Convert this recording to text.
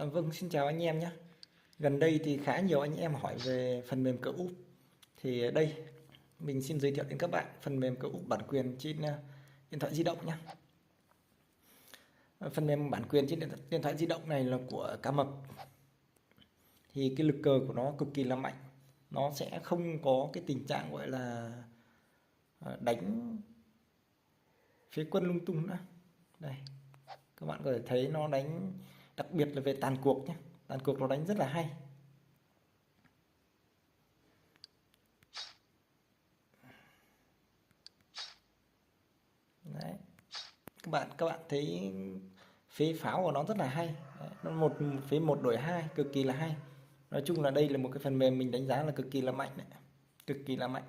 Vâng, xin chào anh em nhé. Gần đây thì khá nhiều anh em hỏi về phần mềm cờ úp. Thì ở đây mình xin giới thiệu đến các bạn phần mềm cờ úp bản quyền trên điện thoại di động nhé. Phần mềm bản quyền trên điện thoại di động này là của cá mập. Thì cái lực cờ của nó cực kỳ là mạnh. Nó sẽ không có cái tình trạng gọi là đánh phế quân lung tung nữa. Đây, các bạn có thể thấy nó đánh, đặc biệt là về tàn cuộc nhé. Tàn cuộc nó đánh rất là hay. Đấy, các bạn thấy phế pháo của nó rất là hay. Đấy, nó phế một đổi hai cực kỳ là hay. Nói chung là đây là một cái phần mềm mình đánh giá là cực kỳ là mạnh đấy, cực kỳ là mạnh.